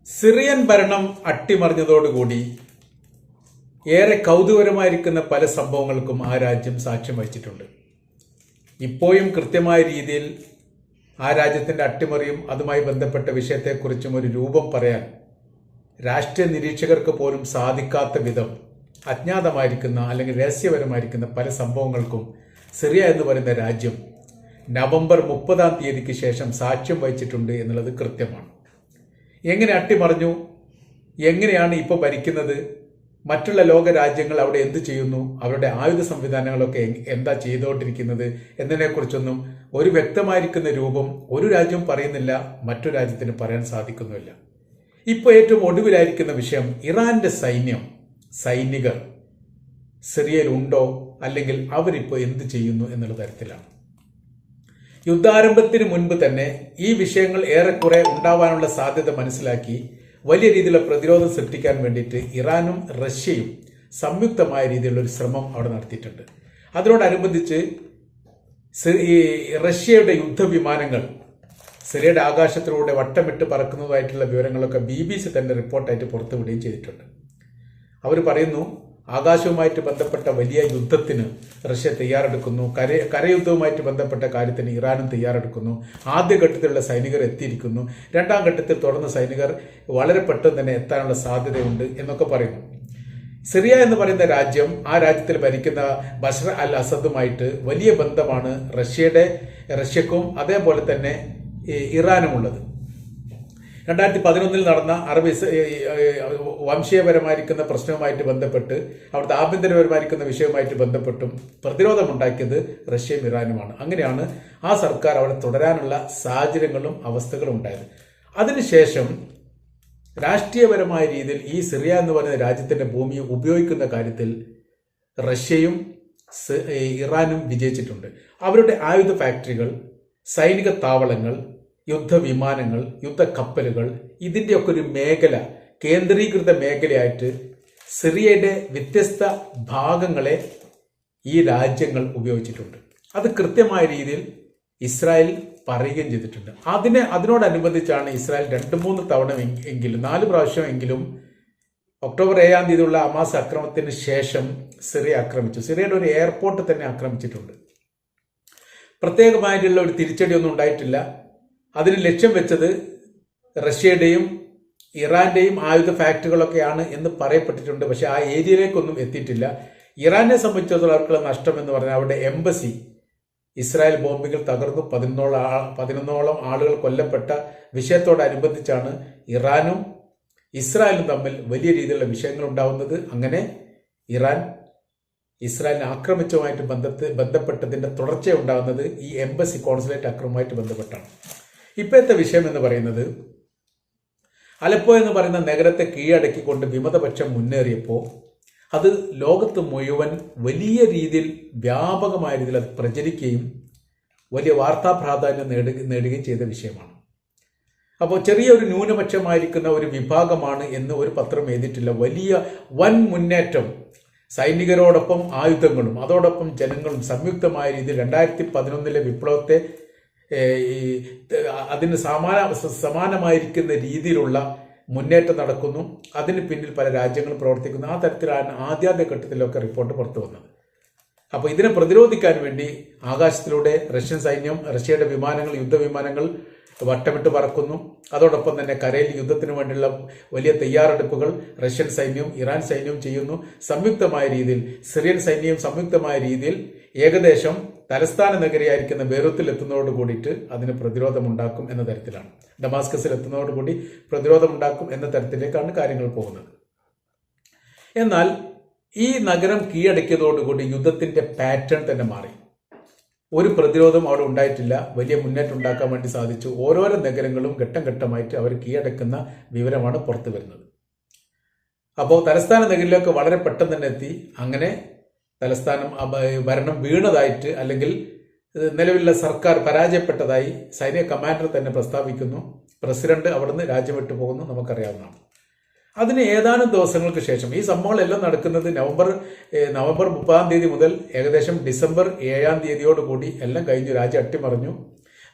Syrian ഭരണം അട്ടിമറിഞ്ഞതോടുകൂടി ഏറെ കൗതുകരമായിരിക്കുന്ന പല സംഭവങ്ങൾക്കും ആ രാജ്യം സാക്ഷ്യം വഹിച്ചിട്ടുണ്ട്. ഇപ്പോഴും കൃത്യമായ രീതിയിൽ ആ രാജ്യത്തിന്റെ അട്ടിമറിയും അതുമായി ബന്ധപ്പെട്ട വിഷയത്തെക്കുറിച്ചും ഒരു രൂപം പറയാൻ രാഷ്ട്രീയ നിരീക്ഷകർക്ക് പോലും സാധിക്കാത്ത വിധം അജ്ഞാതമായിരിക്കുന്ന അല്ലെങ്കിൽ രഹസ്യപരമായിരിക്കുന്ന പല സംഭവങ്ങൾക്കും സിറിയ എന്ന് പറയുന്ന രാജ്യം നവംബർ 30 ശേഷം സാക്ഷ്യം വഹിച്ചിട്ടുണ്ട് എന്നുള്ളത് കൃത്യമാണ്. എങ്ങനെ അട്ടിമറിഞ്ഞു, എങ്ങനെയാണ് ഇപ്പോൾ ഭരിക്കുന്നത്, മറ്റുള്ള ലോക രാജ്യങ്ങൾ അവിടെ എന്ത് ചെയ്യുന്നു, അവരുടെ ആയുധ സംവിധാനങ്ങളൊക്കെ എന്താ ചെയ്തുകൊണ്ടിരിക്കുന്നത് എന്നതിനെക്കുറിച്ചൊന്നും ഒരു വ്യക്തമായിരിക്കുന്ന രൂപം ഒരു രാജ്യം പറയുന്നില്ല, മറ്റു രാജ്യത്തിന് പറയാൻ സാധിക്കുന്നുമില്ല. ഇപ്പോൾ ഏറ്റവും ഒടുവിലായിരിക്കുന്ന വിഷയം ഇറാന്റെ സൈനികർ സിറിയയിൽ ഉണ്ടോ, അല്ലെങ്കിൽ അവരിപ്പോൾ എന്ത് ചെയ്യുന്നു എന്നുള്ള തരത്തിലാണ്. യുദ്ധാരംഭത്തിന് മുൻപ് തന്നെ ഈ വിഷയങ്ങൾ ഏറെക്കുറെ ഉണ്ടാവാനുള്ള സാധ്യത മനസ്സിലാക്കി വലിയ രീതിയിലുള്ള പ്രതിരോധം സൃഷ്ടിക്കാൻ വേണ്ടിയിട്ട് ഇറാനും റഷ്യയും സംയുക്തമായ രീതിയിലുള്ള ഒരു ശ്രമം അവിടെ നടത്തിയിട്ടുണ്ട്. അതിനോടനുബന്ധിച്ച് ഈ റഷ്യയുടെ യുദ്ധവിമാനങ്ങൾ സിറിയയുടെ ആകാശത്തിലൂടെ വട്ടമിട്ട് പറക്കുന്നതായിട്ടുള്ള വിവരങ്ങളൊക്കെ BBC തന്നെ റിപ്പോർട്ടായിട്ട് പുറത്തുവിടുകയും ചെയ്തിട്ടുണ്ട്. അവർ പറയുന്നു, ആകാശവുമായിട്ട് ബന്ധപ്പെട്ട വലിയ യുദ്ധത്തിന് റഷ്യ തയ്യാറെടുക്കുന്നു, കരയുദ്ധവുമായിട്ട് ബന്ധപ്പെട്ട കാര്യത്തിന് ഇറാനും തയ്യാറെടുക്കുന്നു. ആദ്യഘട്ടത്തിലുള്ള സൈനികർ എത്തിയിരിക്കുന്നു, രണ്ടാം ഘട്ടത്തിൽ തുടർന്ന് സൈനികർ വളരെ പെട്ടെന്ന് തന്നെ എത്താനുള്ള സാധ്യതയുണ്ട് എന്നൊക്കെ പറയുന്നു. സിറിയ എന്ന് പറയുന്ന രാജ്യം, ആ രാജ്യത്തിൽ ഭരിക്കുന്ന ബഷർ അൽ അസദുമായിട്ട് വലിയ ബന്ധമാണ് റഷ്യക്കും അതേപോലെ തന്നെ ഇറാനുമുള്ളത്. 2011 നടന്ന അറബ് വംശീയപരമായിരിക്കുന്ന പ്രശ്നവുമായിട്ട് ബന്ധപ്പെട്ട് അവിടുത്തെ ആഭ്യന്തരപരമായിരിക്കുന്ന വിഷയവുമായിട്ട് ബന്ധപ്പെട്ടും പ്രതിരോധമുണ്ടാക്കിയത് റഷ്യയും ഇറാനുമാണ്. അങ്ങനെയാണ് ആ സർക്കാർ അവിടെ തുടരാനുള്ള സാഹചര്യങ്ങളും അവസ്ഥകളും ഉണ്ടായത്. അതിനുശേഷം രാഷ്ട്രീയപരമായ രീതിയിൽ ഈ സിറിയ എന്ന് പറയുന്ന രാജ്യത്തിന്റെ ഭൂമിയെ ഉപയോഗിക്കുന്ന കാര്യത്തിൽ റഷ്യയും ഇറാനും വിജയിച്ചിട്ടുണ്ട്. അവരുടെ ആയുധ ഫാക്ടറികൾ, സൈനിക താവളങ്ങൾ, യുദ്ധവിമാനങ്ങൾ, യുദ്ധക്കപ്പലുകൾ, ഇതിൻ്റെയൊക്കെ ഒരു മേഖല, കേന്ദ്രീകൃത മേഖലയായിട്ട് സിറിയയുടെ വ്യത്യസ്ത ഭാഗങ്ങളെ ഈ രാജ്യങ്ങൾ ഉപയോഗിച്ചിട്ടുണ്ട്. അത് കൃത്യമായ രീതിയിൽ ഇസ്രായേൽ പറയുകയും ചെയ്തിട്ടുണ്ട്. അതിനോടനുബന്ധിച്ചാണ് ഇസ്രായേൽ 2-3 തവണ എങ്കിലും 4 പ്രാവശ്യമെങ്കിലും ഒക്ടോബർ 7 ഹമാസ് ആക്രമണത്തിന് ശേഷം സിറിയ ആക്രമിച്ചു. സിറിയയുടെ ഒരു എയർപോർട്ട് തന്നെ ആക്രമിച്ചിട്ടുണ്ട്. പ്രത്യേകമായിട്ടുള്ള ഒരു തിരിച്ചടിയൊന്നും ഉണ്ടായിട്ടില്ല. അതിന് ലക്ഷ്യം വെച്ചത് റഷ്യയുടെയും ഇറാന്റെയും ആയുധ ഫാക്ടറികളൊക്കെയാണ് എന്ന് പറയപ്പെട്ടിട്ടുണ്ട്. പക്ഷെ ആ ഏരിയയിലേക്കൊന്നും എത്തിയിട്ടില്ല. ഇറാനെ സംബന്ധിച്ചിടത്തോളം അവർക്കുള്ള നഷ്ടം എന്ന് പറഞ്ഞാൽ അവരുടെ എംബസി ഇസ്രായേൽ ബോംബിങ്ങിൽ തകർന്നു, 11ഓളം ആളുകൾ കൊല്ലപ്പെട്ട വിഷയത്തോടനുബന്ധിച്ചാണ് ഇറാനും ഇസ്രായേലും തമ്മിൽ വലിയ രീതിയിലുള്ള വിഷയങ്ങൾ ഉണ്ടാവുന്നത്. അങ്ങനെ ഇറാൻ ഇസ്രായേലിനെ ആക്രമിച്ചതുമായിട്ട് ബന്ധപ്പെട്ടതിന്റെ തുടർച്ചയുണ്ടാകുന്നത് ഈ എംബസി കോൺസുലേറ്റ് ആക്രമണവുമായിട്ട് ബന്ധപ്പെട്ടാണ്. ഇപ്പോഴത്തെ വിഷയം എന്ന് പറയുന്നത്, അലപ്പോ എന്ന് പറയുന്ന നഗരത്തെ കീഴടക്കിക്കൊണ്ട് വിമതപക്ഷം മുന്നേറിയപ്പോൾ അത് ലോകത്ത് മുഴുവൻ വലിയ രീതിയിൽ വ്യാപകമായ രീതിയിൽ അത് പ്രചരിക്കുകയും വലിയ വാർത്താ പ്രാധാന്യം നേടുകയും ചെയ്ത വിഷയമാണ്. അപ്പോൾ ചെറിയൊരു ന്യൂനപക്ഷമായിരിക്കുന്ന ഒരു വിഭാഗമാണ് എന്ന് ഒരു പത്രം എഴുതിയിട്ടില്ല. വലിയ വൻ മുന്നേറ്റം, സൈനികരോടൊപ്പം ആയുധങ്ങളും അതോടൊപ്പം ജനങ്ങളും സംയുക്തമായ രീതിയിൽ 2011 വിപ്ലവത്തെ അതിന് സമാനമായിരിക്കുന്ന രീതിയിലുള്ള മുന്നേറ്റം നടക്കുന്നു. അതിന് പിന്നിൽ പല രാജ്യങ്ങളും പ്രവർത്തിക്കുന്നു. ആ തരത്തിലാണ് ആദ്യ ഘട്ടത്തിലൊക്കെ റിപ്പോർട്ട് പുറത്തു വന്നത്. അപ്പോൾ ഇതിനെ പ്രതിരോധിക്കാൻ വേണ്ടി ആകാശത്തിലൂടെ റഷ്യൻ സൈന്യം, റഷ്യയുടെ വിമാനങ്ങൾ, യുദ്ധവിമാനങ്ങൾ വട്ടമിട്ട് പറക്കുന്നു. അതോടൊപ്പം തന്നെ കരയിൽ യുദ്ധത്തിന് വേണ്ടിയുള്ള വലിയ തയ്യാറെടുപ്പുകൾ റഷ്യൻ സൈന്യവും ഇറാൻ സൈന്യവും ചെയ്യുന്നു. സംയുക്തമായ രീതിയിൽ സിറിയൻ സൈന്യവും സംയുക്തമായ രീതിയിൽ ഏകദേശം തലസ്ഥാന നഗരിയായിരിക്കുന്ന ബെയ്റൂത്തിൽ എത്തുന്നതോട് കൂടിയിട്ട് അതിന് പ്രതിരോധമുണ്ടാക്കും എന്ന തരത്തിലാണ്, ഡമാസ്കസിൽ എത്തുന്നതോടുകൂടി പ്രതിരോധമുണ്ടാക്കും എന്ന തരത്തിലേക്കാണ് കാര്യങ്ങൾ പോകുന്നത്. എന്നാൽ ഈ നഗരം കീഴടക്കിയതോടുകൂടി യുദ്ധത്തിന്റെ പാറ്റേൺ തന്നെ മാറി. ഒരു പ്രതിരോധം അവിടെ ഉണ്ടായിട്ടില്ല. വലിയ മുന്നേറ്റം ഉണ്ടാക്കാൻ വേണ്ടി സാധിച്ചു. ഓരോരോ നഗരങ്ങളും ഘട്ടം ഘട്ടമായിട്ട് അവർ കീഴടക്കുന്ന വിവരമാണ് പുറത്തു വരുന്നത്. അപ്പോൾ തലസ്ഥാന നഗരിലേക്ക് വളരെ പെട്ടെന്ന് തന്നെ എത്തി. അങ്ങനെ തലസ്ഥാനം ഭരണം വീണതായിട്ട്, അല്ലെങ്കിൽ നിലവിലുള്ള സർക്കാർ പരാജയപ്പെട്ടതായി സൈനിക കമാൻഡർ തന്നെ പ്രസ്താവിക്കുന്നു. പ്രസിഡന്റ് അവിടുന്ന് രാജ്യം വിട്ടു പോകുന്നു, നമുക്കറിയാവുന്നതാണ്. അതിന് ഏതാനും ദിവസങ്ങൾക്ക് ശേഷം, ഈ സംഭവങ്ങളെല്ലാം നടക്കുന്നത് നവംബർ 30 മുതൽ ഏകദേശം ഡിസംബർ 7 കൂടി എല്ലാം കഴിഞ്ഞു. രാജ്യം അട്ടിമറിഞ്ഞു,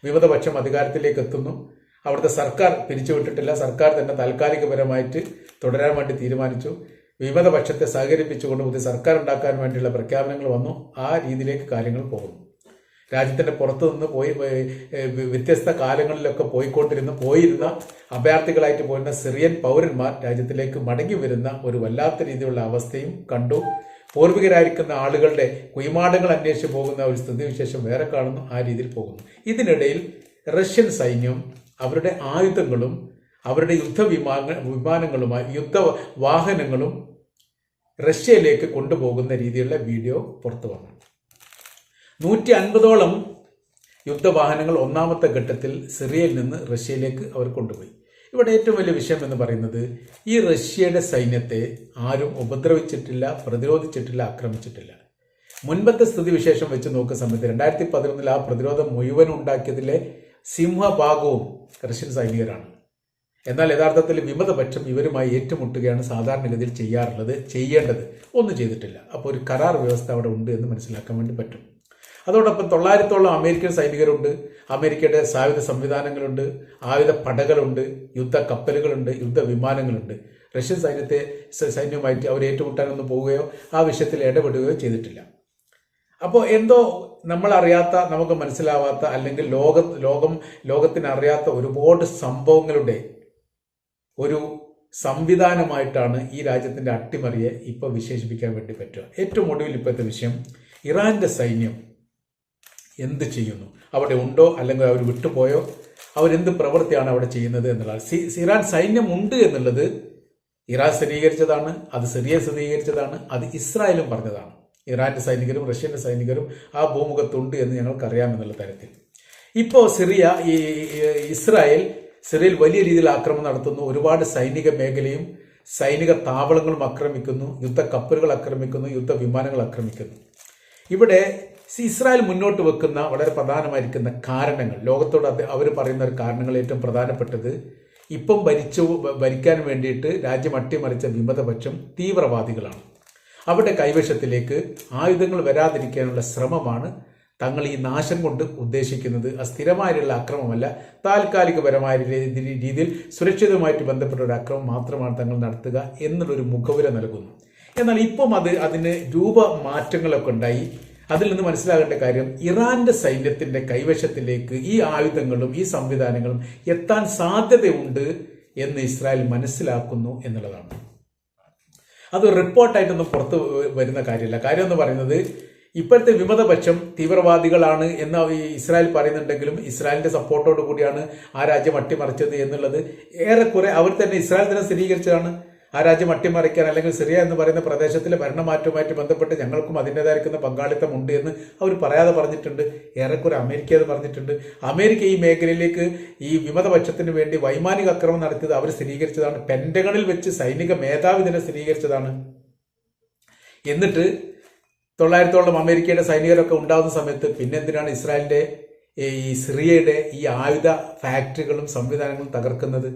വിമതപക്ഷം അധികാരത്തിലേക്ക് എത്തുന്നു. അവിടുത്തെ സർക്കാർ പിരിച്ചുവിട്ടിട്ടില്ല. സർക്കാർ തന്നെ താൽക്കാലികപരമായിട്ട് തുടരാൻ വേണ്ടി തീരുമാനിച്ചു. വിമത പക്ഷത്തെ സഹകരിപ്പിച്ചുകൊണ്ട് പുതിയ സർക്കാർ ഉണ്ടാക്കാൻ വേണ്ടിയുള്ള പ്രഖ്യാപനങ്ങൾ വന്നു. ആ രീതിയിലേക്ക് കാര്യങ്ങൾ പോകുന്നു. രാജ്യത്തിന്റെ പുറത്തു നിന്ന് വ്യത്യസ്ത കാലങ്ങളിലൊക്കെ പോയിരുന്ന അഭയാർത്ഥികളായിട്ട് പോയിരുന്ന സിറിയൻ പൗരന്മാർ രാജ്യത്തിലേക്ക് മടങ്ങി വരുന്ന ഒരു വല്ലാത്ത രീതിയിലുള്ള അവസ്ഥയും കണ്ടു. പൂർവികരായിരിക്കുന്ന ആളുകളുടെ കുയ്മാടങ്ങൾ അന്വേഷിച്ച് പോകുന്ന ഒരു സ്ഥിതിവിശേഷം വേറെ കാണുന്നു. ആ രീതിയിൽ പോകുന്നു. ഇതിനിടയിൽ റഷ്യൻ സൈന്യം അവരുടെ ആയുധങ്ങളും അവരുടെ വിമാനങ്ങളുമായി യുദ്ധവാഹനങ്ങളും റഷ്യയിലേക്ക് കൊണ്ടുപോകുന്ന രീതിയിലുള്ള വീഡിയോ പുറത്തു വന്നു. 150ഓളം യുദ്ധവാഹനങ്ങൾ ഒന്നാമത്തെ ഘട്ടത്തിൽ സിറിയയിൽ നിന്ന് റഷ്യയിലേക്ക് അവർ കൊണ്ടുപോയി. ഇവിടെ ഏറ്റവും വലിയ വിഷയം എന്ന് പറയുന്നത് ഈ റഷ്യയുടെ സൈന്യത്തെ ആരും ഉപദ്രവിച്ചിട്ടില്ല, പ്രതിരോധിച്ചിട്ടില്ല, ആക്രമിച്ചിട്ടില്ല. മുൻപത്തെ സ്ഥിതിവിശേഷം വെച്ച് നോക്കുന്ന സമയത്ത് 2011 ആ പ്രതിരോധം മുഴുവൻ ഉണ്ടാക്കിയതിലെ സിംഹഭാഗവും റഷ്യൻ സൈനികരാണ്. എന്നാൽ യഥാർത്ഥത്തിൽ വിമതപക്ഷം ഇവരുമായി ഏറ്റുമുട്ടുകയാണ് സാധാരണഗതിയിൽ ചെയ്യേണ്ടത്. ഒന്നും ചെയ്തിട്ടില്ല. അപ്പോൾ ഒരു കരാർ വ്യവസ്ഥ അവിടെ ഉണ്ട് എന്ന് മനസ്സിലാക്കാൻ വേണ്ടി പറ്റും. അതോടൊപ്പം 900ഓളം അമേരിക്കൻ സൈനികരുണ്ട്, അമേരിക്കയുടെ സായുധ സംവിധാനങ്ങളുണ്ട്, ആയുധ പടകളുണ്ട്, യുദ്ധ കപ്പലുകളുണ്ട്, യുദ്ധ വിമാനങ്ങളുണ്ട്. റഷ്യൻ സൈന്യവുമായിട്ട് അവർ ഏറ്റുമുട്ടാനൊന്നും പോവുകയോ ആ വിഷയത്തിൽ ഇടപെടുകയോ ചെയ്തിട്ടില്ല. അപ്പോൾ എന്തോ നമ്മളറിയാത്ത, നമുക്ക് മനസ്സിലാവാത്ത, അല്ലെങ്കിൽ ലോകത്തിനറിയാത്ത ഒരുപാട് സംഭവങ്ങളുടെ ഒരു സംവിധാനമായിട്ടാണ് ഈ രാജ്യത്തിന്റെ അട്ടിമറിയെ ഇപ്പോൾ വിശേഷിപ്പിക്കാൻ വേണ്ടി പറ്റുക. ഏറ്റവും ഒടുവിൽ ഇപ്പോഴത്തെ വിഷയം, ഇറാന്റെ സൈന്യം എന്ത് ചെയ്യുന്നു, അവിടെ ഉണ്ടോ അല്ലെങ്കിൽ അവർ വിട്ടുപോയോ, അവരെന്ത് പ്രവൃത്തിയാണ് അവിടെ ചെയ്യുന്നത് എന്നുള്ളത്. ഇറാൻ സൈന്യം ഉണ്ട് എന്നുള്ളത് ഇറാൻ സ്ഥിരീകരിച്ചതാണ്, അത് സിറിയ സ്ഥിരീകരിച്ചതാണ്, അത് ഇസ്രായേലും പറഞ്ഞതാണ്. ഇറാന്റെ സൈനികരും റഷ്യന്റെ സൈനികരും ആ ഭൂമുഖത്തുണ്ട് എന്ന് ഞങ്ങൾക്കറിയാമെന്നുള്ള തരത്തിൽ. ഇപ്പോൾ ഇസ്രായേൽ സിറിയയിൽ വലിയ രീതിയിൽ ആക്രമണം നടത്തുന്നു. ഒരുപാട് സൈനിക മേഖലയും സൈനിക താവളങ്ങളും ആക്രമിക്കുന്നു, യുദ്ധ കപ്പലുകൾ ആക്രമിക്കുന്നു, യുദ്ധ വിമാനങ്ങൾ ആക്രമിക്കുന്നു. ഇവിടെ ഇസ്രായേൽ മുന്നോട്ട് വെക്കുന്ന വളരെ പ്രധാനമായിരിക്കുന്ന കാരണങ്ങൾ, ലോകത്തോട് അവർ പറയുന്ന ഒരു കാരണങ്ങൾ ഏറ്റവും പ്രധാനപ്പെട്ടത്, ഇപ്പം ഭരിക്കാൻ വേണ്ടിയിട്ട് രാജ്യം അട്ടിമറിച്ച വിമതപക്ഷം തീവ്രവാദികളാണ്. അവരുടെ കൈവശത്തിലേക്ക് ആയുധങ്ങൾ വരാതിരിക്കാനുള്ള ശ്രമമാണ് തങ്ങൾ ഈ നാശം കൊണ്ട് ഉദ്ദേശിക്കുന്നത്. സ്ഥിരമായുള്ള അക്രമമല്ല, താൽക്കാലികപരമായ രീതിയിൽ സുരക്ഷിതവുമായിട്ട് ബന്ധപ്പെട്ട ഒരു അക്രമം മാത്രമാണ് തങ്ങൾ നടത്തുക എന്നുള്ളൊരു മുഖവുര നൽകുന്നു. എന്നാൽ ഇപ്പം അതിന് രൂപമാറ്റങ്ങളൊക്കെ ഉണ്ടായി. അതിൽ നിന്ന് മനസ്സിലാകേണ്ട കാര്യം, ഇറാന്റെ സൈന്യത്തിന്റെ കൈവശത്തിലേക്ക് ഈ ആയുധങ്ങളും ഈ സംവിധാനങ്ങളും എത്താൻ സാധ്യതയുണ്ട് എന്ന് ഇസ്രായേൽ മനസ്സിലാക്കുന്നു എന്നുള്ളതാണ്. അത് റിപ്പോർട്ടായിട്ടൊന്നും പുറത്തു വരുന്ന കാര്യമല്ല. കാര്യം എന്ന് പറയുന്നത്, ഇപ്പോഴത്തെ വിമതപക്ഷം തീവ്രവാദികളാണ് എന്ന് ഇസ്രായേൽ പറയുന്നുണ്ടെങ്കിലും ഇസ്രായേലിന്റെ സപ്പോർട്ടോട് കൂടിയാണ് ആ രാജ്യം അട്ടിമറിച്ചത് എന്നുള്ളത് ഏറെക്കുറെ അവർ തന്നെ, ഇസ്രായേൽ തന്നെ സ്ഥിരീകരിച്ചതാണ്. ആ രാജ്യം അട്ടിമറിക്കാൻ അല്ലെങ്കിൽ സിറിയ എന്ന് പറയുന്ന പ്രദേശത്തിലെ ഭരണമാറ്റവുമായിട്ട് ബന്ധപ്പെട്ട് ഞങ്ങൾക്കും അതിൻ്റെതായിരിക്കുന്ന പങ്കാളിത്തമുണ്ട് എന്ന് അവർ പറയാതെ പറഞ്ഞിട്ടുണ്ട്. ഏറെക്കുറെ അമേരിക്ക അത് പറഞ്ഞിട്ടുണ്ട്. അമേരിക്ക ഈ മേഖലയിലേക്ക് ഈ വിമതപക്ഷത്തിന് വേണ്ടി വൈമാനിക ആക്രമണം നടത്തിയത് അവർ സ്ഥിരീകരിച്ചതാണ്. പെന്റഗണിൽ വെച്ച് സൈനിക മേധാവി തന്നെ സ്ഥിരീകരിച്ചതാണ്. എന്നിട്ട് 900ഓളം അമേരിക്കയുടെ സൈനികരൊക്കെ ഉണ്ടാകുന്ന സമയത്ത് പിന്നെന്തിനാണ് ഇസ്രായേലിന്റെ ഈ സിറിയയുടെ ഈ ആയുധ ഫാക്ടറികളും സംവിധാനങ്ങളും തകർക്കുന്നത്?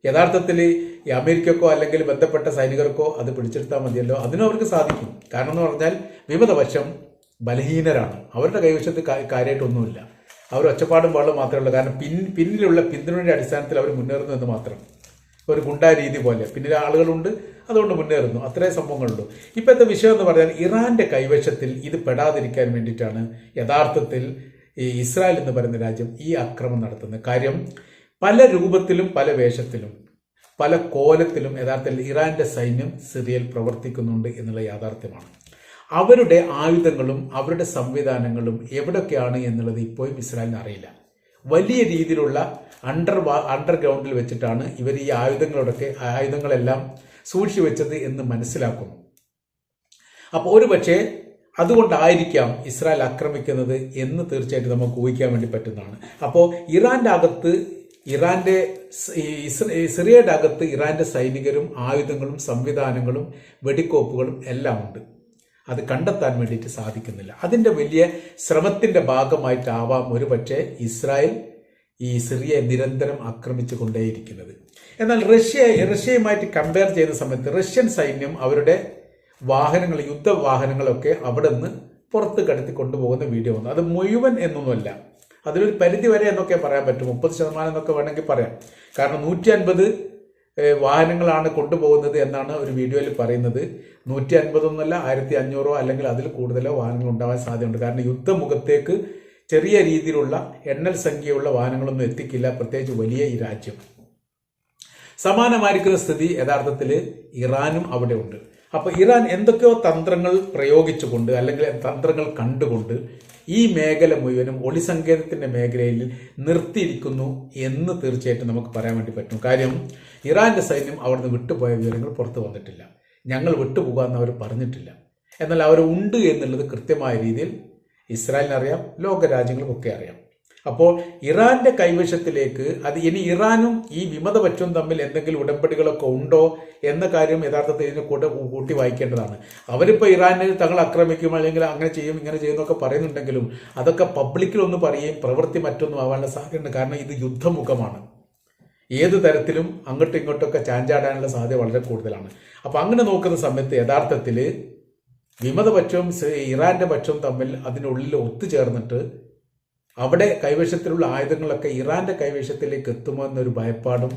യഥാർത്ഥത്തിൽ ഈ അമേരിക്കക്കോ അല്ലെങ്കിൽ ബന്ധപ്പെട്ട സൈനികർക്കോ അത് പിടിച്ചെടുത്താൽ മതിയല്ലോ. അതിനും അവർക്ക് സാധിക്കും. കാരണം എന്ന് പറഞ്ഞാൽ വിമതപക്ഷം ബലഹീനരാണ്. അവരുടെ കൈവശത്ത് കാര്യമായിട്ടൊന്നുമില്ല. അവർ ഒച്ചപ്പാടും വാളും മാത്രമേ ഉള്ളൂ. കാരണം പിന്നിലുള്ള പിന്തുണയുടെ അടിസ്ഥാനത്തിൽ അവർ മുന്നേറുന്നു എന്ന് മാത്രം. ഒരു ഗുണ്ടാ രീതി പോലെ പിന്നിലെ ആളുകളുണ്ട്, അതുകൊണ്ട് മുന്നേറുന്നു. അത്രയും സംഭവങ്ങളുള്ളൂ. ഇപ്പോഴത്തെ വിഷയം എന്ന് പറഞ്ഞാൽ, ഇറാന്റെ കൈവശത്തിൽ ഇത് പെടാതിരിക്കാൻ വേണ്ടിയിട്ടാണ് യഥാർത്ഥത്തിൽ ഈ ഇസ്രായേൽ എന്ന് പറയുന്ന രാജ്യം ഈ ആക്രമണം നടത്തുന്നത്. കാര്യം, പല രൂപത്തിലും പല വേഷത്തിലും പല കോലത്തിലും യഥാർത്ഥത്തിൽ ഇറാന്റെ സൈന്യം സിറിയയിൽ പ്രവർത്തിക്കുന്നുണ്ട് എന്നുള്ള യാഥാർത്ഥ്യമാണ്. അവരുടെ ആയുധങ്ങളും അവരുടെ സംവിധാനങ്ങളും എവിടെയൊക്കെയാണ് എന്നുള്ളത് ഇപ്പോഴും ഇസ്രായേലിന് അറിയില്ല. വലിയ രീതിയിലുള്ള അണ്ടർഗ്രൗണ്ടിൽ വെച്ചിട്ടാണ് ഇവർ ഈ ആയുധങ്ങളെല്ലാം സൂക്ഷിച്ചു വെച്ചത് എന്ന് മനസ്സിലാക്കുന്നു. അപ്പോൾ ഒരുപക്ഷെ അതുകൊണ്ടായിരിക്കാം ഇസ്രായേൽ ആക്രമിക്കുന്നത് എന്ന് തീർച്ചയായിട്ടും നമുക്ക് ഊഹിക്കാൻ വേണ്ടി പറ്റുന്നതാണ്. അപ്പോൾ സിറിയയുടെ അകത്ത് ഇറാന്റെ സൈനികരും ആയുധങ്ങളും സംവിധാനങ്ങളും വെടിക്കോപ്പുകളും എല്ലാം ഉണ്ട്. അത് കണ്ടെത്താൻ വേണ്ടിയിട്ട് സാധിക്കുന്നില്ല. അതിന്റെ വലിയ ശ്രമത്തിന്റെ ഭാഗമായിട്ടാവാം ഒരുപക്ഷെ ഇസ്രായേൽ ഈ സിറിയയെ നിരന്തരം ആക്രമിച്ചു കൊണ്ടേയിരിക്കുന്നത്. എന്നാൽ റഷ്യയുമായിട്ട് കമ്പയർ ചെയ്യുന്ന സമയത്ത് റഷ്യൻ സൈന്യം അവരുടെ യുദ്ധവാഹനങ്ങളൊക്കെ അവിടെ നിന്ന് പുറത്ത് കടത്തി കൊണ്ടുപോകുന്ന വീഡിയോ വന്നു. അത് മുഴുവൻ എന്നൊന്നുമല്ല, അതിലൊരു പരിധി വരെ എന്നൊക്കെ പറയാൻ പറ്റും, 30% എന്നൊക്കെ വേണമെങ്കിൽ പറയാം. കാരണം 150 വാഹനങ്ങളാണ് കൊണ്ടുപോകുന്നത് എന്നാണ് ഒരു വീഡിയോയിൽ പറയുന്നത്. 150 ഒന്നല്ല, 1500 അല്ലെങ്കിൽ അതിൽ കൂടുതലോ വാഹനങ്ങൾ ഉണ്ടാവാൻ സാധ്യതയുണ്ട്. കാരണം യുദ്ധമുഖത്തേക്ക് ചെറിയ രീതിയിലുള്ള എണ്ണൽ സംഖ്യയുള്ള വാഹനങ്ങളൊന്നും എത്തിക്കില്ല, പ്രത്യേകിച്ച് വലിയ ഈ രാജ്യം. സമാനമായിരിക്കുന്ന സ്ഥിതി യഥാർത്ഥത്തിൽ ഇറാനും അവിടെ ഉണ്ട്. അപ്പൊ ഇറാൻ എന്തൊക്കെയോ തന്ത്രങ്ങൾ പ്രയോഗിച്ചുകൊണ്ട് അല്ലെങ്കിൽ തന്ത്രങ്ങൾ കണ്ടുകൊണ്ട് ഈ മേഖല മുഴുവനും ഒളിസങ്കേതത്തിന്റെ മേഖലയിൽ നിർത്തിയിരിക്കുന്നു എന്ന് തീർച്ചയായിട്ടും നമുക്ക് പറയാൻ വേണ്ടി പറ്റും. കാര്യം ഇറാന്റെ സൈന്യം അവിടുന്ന് വിട്ടുപോയ വിവരങ്ങൾ പുറത്തു വന്നിട്ടില്ല. ഞങ്ങൾ വിട്ടുപോകാമെന്ന് അവർ പറഞ്ഞിട്ടില്ല. എന്നാൽ അവർ ഉണ്ട് എന്നുള്ളത് കൃത്യമായ രീതിയിൽ ഇസ്രായേലിനറിയാം, ലോകരാജ്യങ്ങൾക്കൊക്കെ അറിയാം. അപ്പോൾ ഇറാന്റെ കൈവശത്തിലേക്ക് അത് ഇനി ഇറാനും ഈ വിമതപക്ഷവും തമ്മിൽ എന്തെങ്കിലും ഉടമ്പടികളൊക്കെ ഉണ്ടോ എന്ന കാര്യം യഥാർത്ഥത്തിൽ ഇതിനെ കൂട്ടി വായിക്കേണ്ടതാണ്. അവരിപ്പോൾ ഇറാനെ തങ്ങൾ ആക്രമിക്കും അല്ലെങ്കിൽ അങ്ങനെ ചെയ്യും ഇങ്ങനെ ചെയ്യുന്നൊക്കെ പറയുന്നുണ്ടെങ്കിലും അതൊക്കെ പബ്ലിക്കിലൊന്ന് പറയുകയും പ്രവൃത്തി മറ്റൊന്നും ആവാനുള്ള സാധ്യതയുണ്ട്. കാരണം ഇത് യുദ്ധമുഖമാണ്. ഏത് തരത്തിലും അങ്ങോട്ടും ഇങ്ങോട്ടൊക്കെ ചാഞ്ചാടാനുള്ള സാധ്യത വളരെ കൂടുതലാണ്. അപ്പം അങ്ങനെ നോക്കുന്ന സമയത്ത് യഥാർത്ഥത്തിൽ വിമതപക്ഷവും ഇറാന്റെ പക്ഷവും തമ്മിൽ അതിനുള്ളിൽ ഒത്തുചേർന്നിട്ട് അവിടെ കൈവശത്തിലുള്ള ആയുധങ്ങളൊക്കെ ഇറാന്റെ കൈവശത്തിലേക്ക് എത്തുമോ എന്നൊരു ഭയപ്പാടും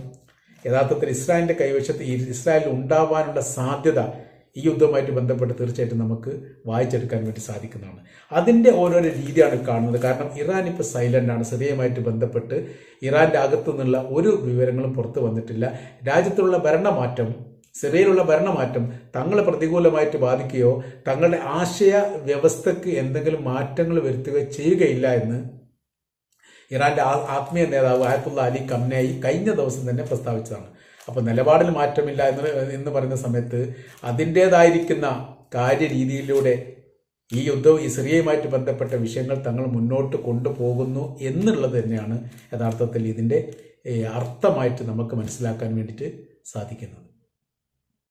യഥാർത്ഥത്തിൽ ഇസ്രായേലിൽ ഉണ്ടാവാനുള്ള സാധ്യത ഈ യുദ്ധവുമായിട്ട് ബന്ധപ്പെട്ട് തീർച്ചയായിട്ടും നമുക്ക് വായിച്ചെടുക്കാൻ വേണ്ടി സാധിക്കുന്നതാണ്. അതിൻ്റെ ഓരോരോ രീതിയാണ് കാണുന്നത്. കാരണം ഇറാൻ ഇപ്പോൾ സൈലന്റ് ആണ്. സിറിയയുമായിട്ട് ബന്ധപ്പെട്ട് ഇറാന്റെ അകത്തു നിന്നുള്ള ഒരു വിവരങ്ങളും പുറത്തു വന്നിട്ടില്ല. രാജ്യത്തുള്ള ഭരണമാറ്റം, സിറിയയിലുള്ള ഭരണമാറ്റം തങ്ങളെ പ്രതികൂലമായിട്ട് ബാധിക്കുകയോ തങ്ങളുടെ ആശയ വ്യവസ്ഥയ്ക്ക് എന്തെങ്കിലും മാറ്റങ്ങൾ വരുത്തുകയോ ചെയ്യുകയില്ല എന്ന് ഇറാന്റെ ആത്മീയ നേതാവ് ആയത്തുള്ള അലി ഖംനേയി കഴിഞ്ഞ ദിവസം തന്നെ പ്രസ്താവിച്ചതാണ്. അപ്പോൾ നിലപാടിൽ മാറ്റമില്ല എന്ന് പറയുന്ന സമയത്ത് അതിൻ്റേതായിരിക്കുന്ന കാര്യരീതിയിലൂടെ ഈ യുദ്ധവും ഈ സിറിയയുമായിട്ട് ബന്ധപ്പെട്ട വിഷയങ്ങൾ തങ്ങൾ മുന്നോട്ട് കൊണ്ടുപോകുന്നു എന്നുള്ളത് തന്നെയാണ് യഥാർത്ഥത്തിൽ ഇതിൻ്റെ അർത്ഥമായിട്ട് നമുക്ക് മനസ്സിലാക്കാൻ വേണ്ടിയിട്ട് സാധിക്കുന്നത്.